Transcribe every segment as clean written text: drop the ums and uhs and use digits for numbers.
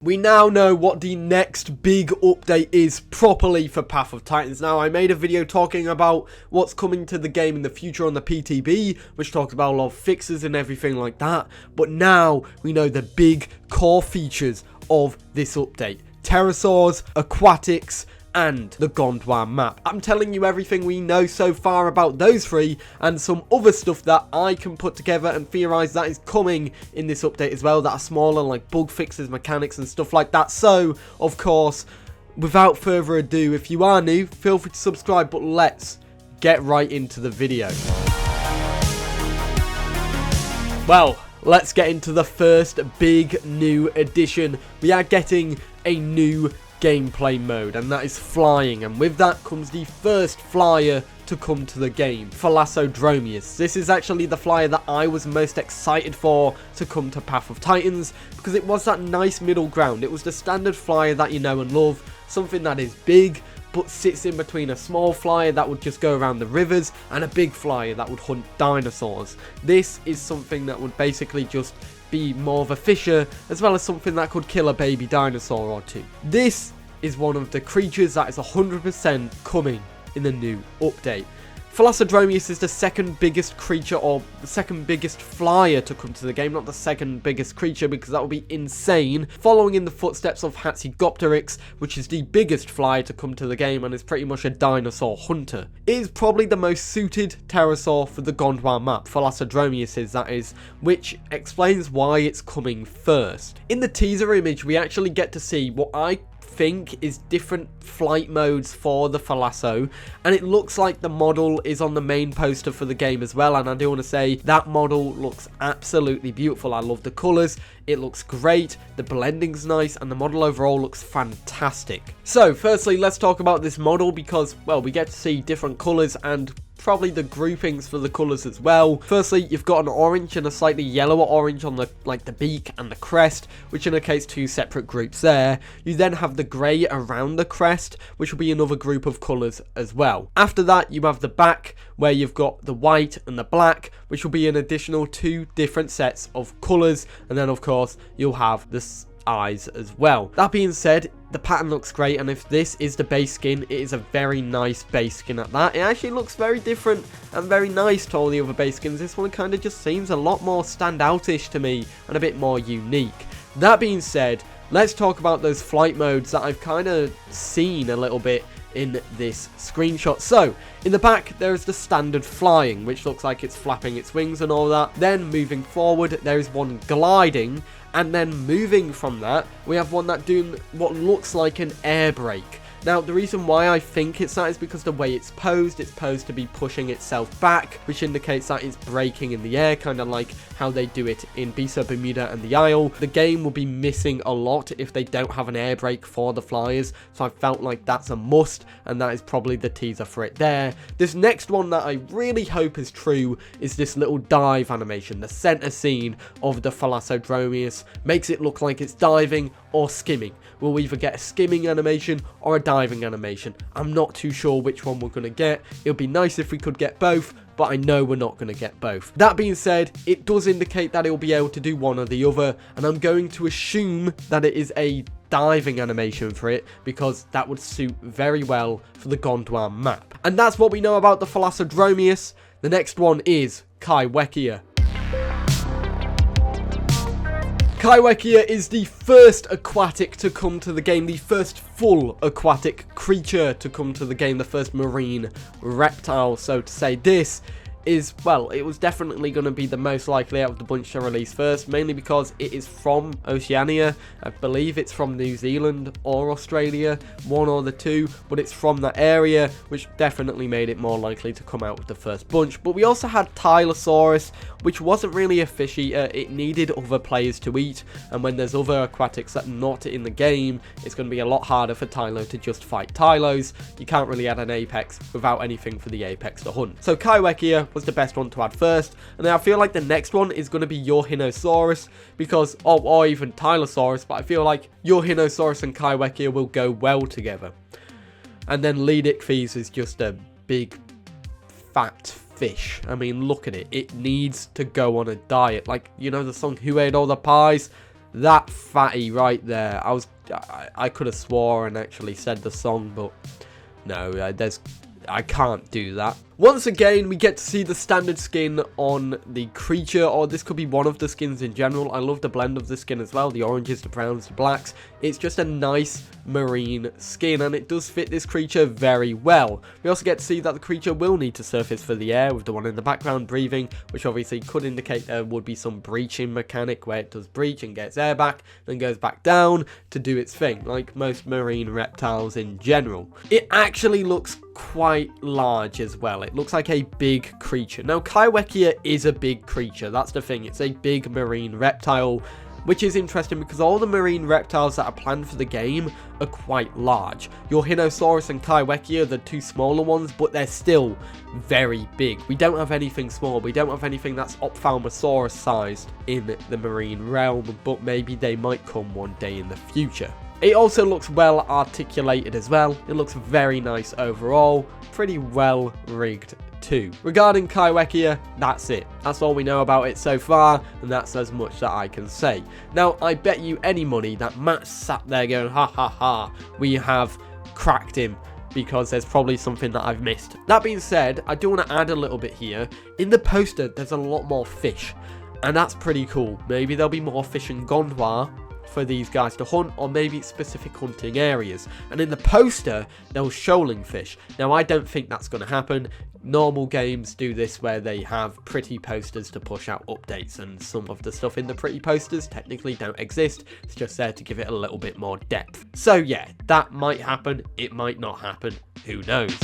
We now know what the next big update is properly for Path of Titans. Now, I made a video talking about what's coming to the game in the future on the PTB, which talks about a lot of fixes and everything like that. But now we know the big core features of this update: pterosaurs, aquatics, and the Gondwa map. I'm telling you everything we know so far about those three, and some other stuff that I can put together and theorize that is coming in this update as well, that are smaller, like bug fixes, mechanics, and stuff like that. So, of course, without further ado, if you are new, feel free to subscribe, but let's get right into the video. Well, let's get into the first big new addition. We are getting a new gameplay mode, and that is flying, and with that comes the first flyer to come to the game, Thalassodromeus. This is actually the flyer that I was most excited for to come to Path of Titans, because it was that nice middle ground. It was the standard flyer that you know and love, something that is big but sits in between a small flyer that would just go around the rivers and a big flyer that would hunt dinosaurs. This is something that would basically just be more of a fisher, as well as something that could kill a baby dinosaur or two. This is one of the creatures that is 100% coming in the new update. Thalassodromeus is the second biggest creature, or the second biggest flyer to come to the game, not the second biggest creature, because that would be insane, following in the footsteps of Hatzegopteryx, which is the biggest flyer to come to the game and is pretty much a dinosaur hunter. It is probably the most suited pterosaur for the Gondwa map, Thalassodromeus is, that is, which explains why it's coming first. In the teaser image, we actually get to see what I think is different flight modes for the Thalasso, and it looks like the model is on the main poster for the game as well, and I do want to say that model looks absolutely beautiful. I love the colours, it looks great, the blending's nice, and the model overall looks fantastic. So firstly, let's talk about this model, because, well, we get to see different colours and probably the groupings for the colours as well. Firstly, you've got an orange and a slightly yellower orange on the beak and the crest, which indicates two separate groups there. You then have the grey around the crest, which will be another group of colours as well. After that, you have the back, where you've got the white and the black, which will be an additional two different sets of colours, and then of course you'll have the eyes as well. That being said, the pattern looks great, and if this is the base skin, it is a very nice base skin at that. It actually looks very different and very nice to all the other base skins. This one kind of just seems a lot more standoutish to me and a bit more unique. That being said, let's talk about those flight modes that I've kind of seen a little bit in this screenshot. So in the back, there is the standard flying, which looks like it's flapping its wings and all that. Then moving forward, there is one gliding, and then moving from that, we have one that doing what looks like an air brake. Now, the reason why I think it's that is because the way it's posed to be pushing itself back, which indicates that it's braking in the air, kind of like how they do it in Bisa, Bermuda, and the Isle. The game will be missing a lot if they don't have an air brake for the flyers, so I felt like that's a must, and that is probably the teaser for it there. This next one that I really hope is true is this little dive animation. The center scene of the Thalassodromeus makes it look like it's diving or skimming. We'll either get a skimming animation or a diving animation. I'm not too sure which one we're going to get. It would be nice if we could get both, but I know we're not going to get both. That being said, it does indicate that it will be able to do one or the other, and I'm going to assume that it is a diving animation for it, because that would suit very well for the Gondwa map. And that's what we know about the Thalassodromeus. The next one is Kaiwhekea. Kaiwhekea is the first aquatic to come to the game, the first full aquatic creature to come to the game, the first marine reptile, so to say. This is, well, it was definitely going to be the most likely out of the bunch to release first, mainly because it is from Oceania. I believe it's from New Zealand or Australia, one or the two, but it's from that area, which definitely made it more likely to come out with the first bunch. But we also had Tylosaurus, which wasn't really a fish eater. It needed other players to eat, and when there's other aquatics that are not in the game, it's going to be a lot harder for Tylo to just fight Tylos. You can't really add an apex without anything for the apex to hunt. So Kaiwhekea was the best one to add first, and I feel like the next one is going to be Urhinosaurus, because, or even Tylosaurus, but I feel like Urhinosaurus and Kaiwhekea will go well together. And then Leedichthys is just a big fat fish. I mean, look at it. It needs to go on a diet. Like, you know the song Who Ate All the Pies? That fatty right there. I could have swore and actually said the song, but no, I can't do that. Once again, we get to see the standard skin on the creature, or this could be one of the skins in general. I love the blend of the skin as well, the oranges, the browns, the blacks. It's just a nice marine skin, and it does fit this creature very well. We also get to see that the creature will need to surface for the air, with the one in the background breathing, which obviously could indicate there would be some breaching mechanic where it does breach and gets air back, then goes back down to do its thing, like most marine reptiles in general. It actually looks quite large as well. It looks like a big creature. Now, Kaiwhekea is a big creature. That's the thing. It's a big marine reptile, which is interesting because all the marine reptiles that are planned for the game are quite large. Your Hinosaurus and Kaiwhekea are the two smaller ones, but they're still very big. We don't have anything small. We don't have anything that's Ophthalmosaurus sized in the marine realm, but maybe they might come one day in the future. It also looks well articulated as well. It looks very nice overall. Pretty well rigged too. Regarding Kaiwhekea, that's it. That's all we know about it so far, and that's as much that I can say. Now, I bet you any money that Matt sat there going, ha ha ha, we have cracked him, because there's probably something that I've missed. That being said, I do want to add a little bit here. In the poster, there's a lot more fish, and that's pretty cool. Maybe there'll be more fish in Gondwa for these guys to hunt, or maybe specific hunting areas. And in the poster, there was shoaling fish. Now, I don't think that's going to happen. Normal games do this where they have pretty posters to push out updates, and some of the stuff in the pretty posters technically don't exist. It's just there to give it a little bit more depth. So yeah, that might happen. It might not happen. Who knows?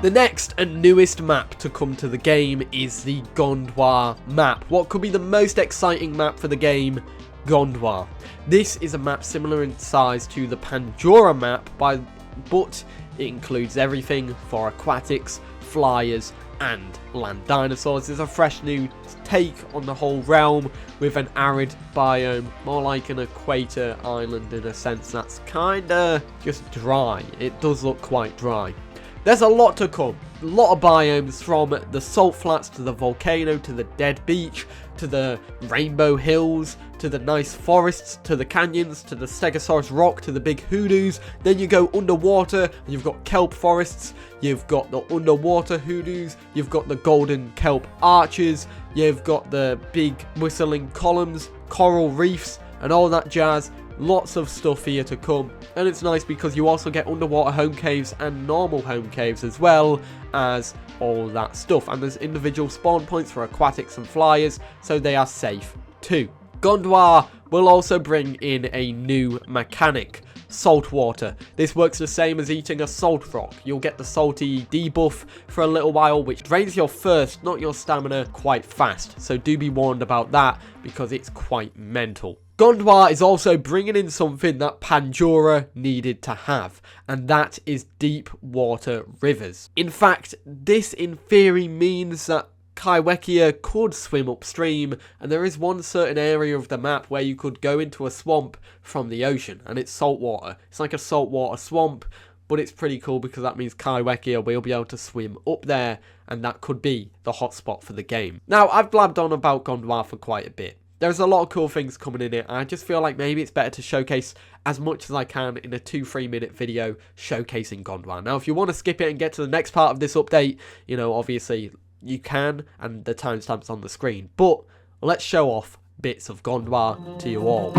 The next and newest map to come to the game is the Gondwa map. What could be the most exciting map for the game? Gondwa. This is a map similar in size to the Pandora map, but it includes everything for aquatics, flyers, and land dinosaurs. It's a fresh new take on the whole realm with an arid biome, more like an equator island in a sense that's kinda just dry. It does look quite dry. There's a lot to come. A lot of biomes, from the salt flats to the volcano to the dead beach to the rainbow hills to the nice forests to the canyons to the Stegosaurus rock to the big hoodoos. Then you go underwater and you've got kelp forests, you've got the underwater hoodoos, you've got the golden kelp arches, you've got the big whistling columns, coral reefs and all that jazz. Lots of stuff here to come, and it's nice because you also get underwater home caves and normal home caves as well as all that stuff, and there's individual spawn points for aquatics and flyers, so they are safe too. Gondwa will also bring in a new mechanic, salt water. This works the same as eating a salt rock. You'll get the salty debuff for a little while, which drains your thirst, not your stamina, quite fast, so do be warned about that because it's quite mental. Gondwa is also bringing in something that Pandora needed to have, and that is deep water rivers. In fact, this in theory means that Kaiwhekea could swim upstream, and there is one certain area of the map where you could go into a swamp from the ocean, and it's saltwater. It's like a saltwater swamp, but it's pretty cool because that means Kaiwhekea will be able to swim up there, and that could be the hotspot for the game. Now, I've blabbed on about Gondwa for quite a bit. There's a lot of cool things coming in it. I just feel like maybe it's better to showcase as much as I can in a 2-3 minute video showcasing Gondwa. Now, if you want to skip it and get to the next part of this update, you know, obviously you can, and the timestamp's on the screen. But let's show off bits of Gondwa to you all.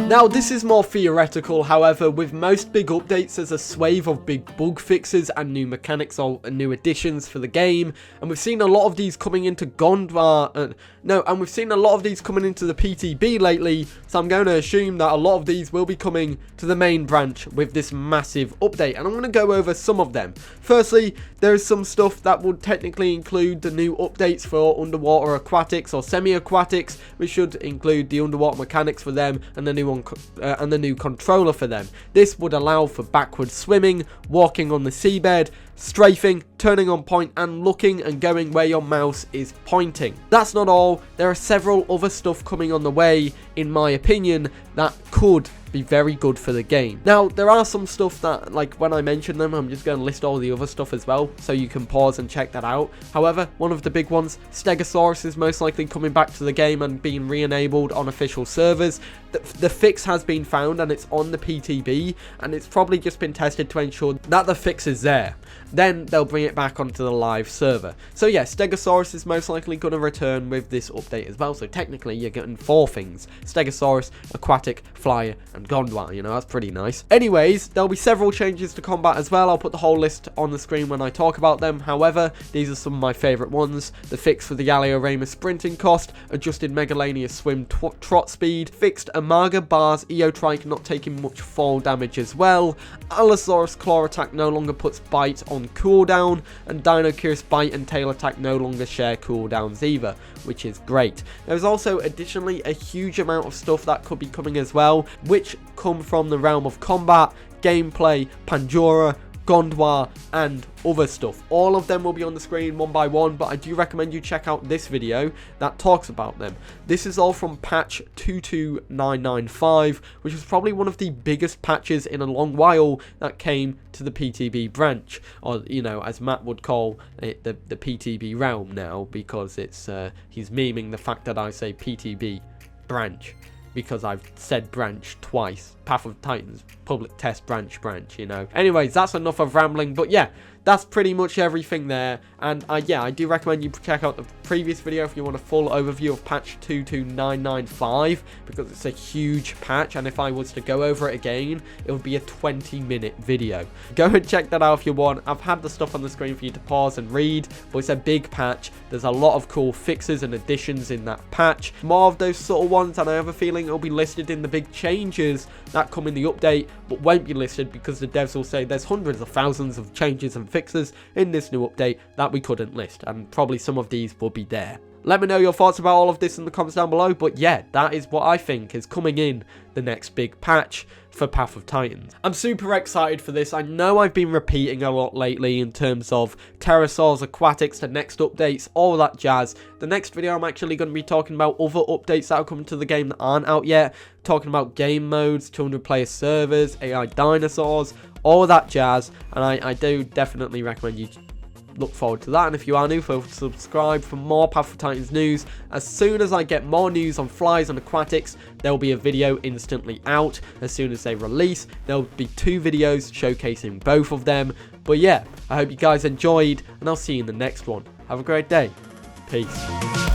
Now, this is more theoretical, however, with most big updates, there's a swathe of big bug fixes and new mechanics or new additions for the game, and we've seen a lot of these coming into and we've seen a lot of these coming into the PTB lately, so I'm going to assume that a lot of these will be coming to the main branch with this massive update, and I'm going to go over some of them. Firstly, there is some stuff that would technically include the new updates for underwater aquatics or semi-aquatics, which should include the underwater mechanics for them and the new controller for them. This would allow for backward swimming, walking on the seabed, strafing, turning on point, and looking and going where your mouse is pointing. That's not all. There are several other stuff coming on the way, in my opinion, that could be very good for the game. Now, there are some stuff that, like, when I mention them, I'm just going to list all the other stuff as well, so you can pause and check that out. However, one of the big ones, Stegosaurus, is most likely coming back to the game and being re-enabled on official servers. The fix has been found, and it's on the PTB, and it's probably just been tested to ensure that the fix is there. Then they'll bring it back onto the live server. So yeah, Stegosaurus is most likely going to return with this update as well, so technically you're getting 4 things: Stegosaurus, Aquatic, Flyer, and Gondwa. You know, that's pretty nice. Anyways, there'll be several changes to combat as well. I'll put the whole list on the screen when I talk about them. However, these are some of my favourite ones. The fix for the Alderon sprinting cost, adjusted Megalania swim trot speed, fixed Amaga bars Eotrike not taking much fall damage as well, Allosaurus claw attack no longer puts bite on cooldown, and Dinosaurus bite and tail attack no longer share cooldowns either, which is great. There's also additionally a huge amount of stuff that could be coming as well, which come from the realm of combat, gameplay, Pandora, Gondwa, and other stuff. All of them will be on the screen one by one, but I do recommend you check out this video that talks about them. This is all from patch 22995, which was probably one of the biggest patches in a long while that came to the PTB branch, or, you know, as Matt would call it, the PTB realm now, because it's he's memeing the fact that I say PTB branch, because I've said branch twice. Pathoftitans, public test branch, you know. Anyways, that's enough of rambling, but yeah, that's pretty much everything there. And yeah, I do recommend you check out the previous video if you want a full overview of patch 22995, because it's a huge patch, and if I was to go over it again, it would be a 20-minute video. Go and check that out if you want. I've had the stuff on the screen for you to pause and read, but it's a big patch. There's a lot of cool fixes and additions in that patch. More of those subtle ones, and I have a feeling it'll be listed in the big changes that come in the update, but won't be listed because the devs will say there's hundreds of thousands of changes and fixes in this new update that we couldn't list, and probably some of these will be there. Let me know your thoughts about all of this in the comments down below, but yeah, that is what I think is coming in the next big patch for Pathoftitans. I'm super excited for this. I know I've been repeating a lot lately in terms of pterosaurs, aquatics, the next updates, all that jazz. The next video I'm actually going to be talking about other updates that are coming to the game that aren't out yet, talking about game modes, 200 player servers, AI dinosaurs, all that jazz, and I do definitely recommend you look forward to that. And if you are new, feel free to subscribe for more Pathoftitans news. As soon as I get more news on flies and aquatics, there will be a video instantly out. As soon as they release, there will be 2 videos showcasing both of them. But yeah, I hope you guys enjoyed, and I'll see you in the next one. Have a great day. Peace.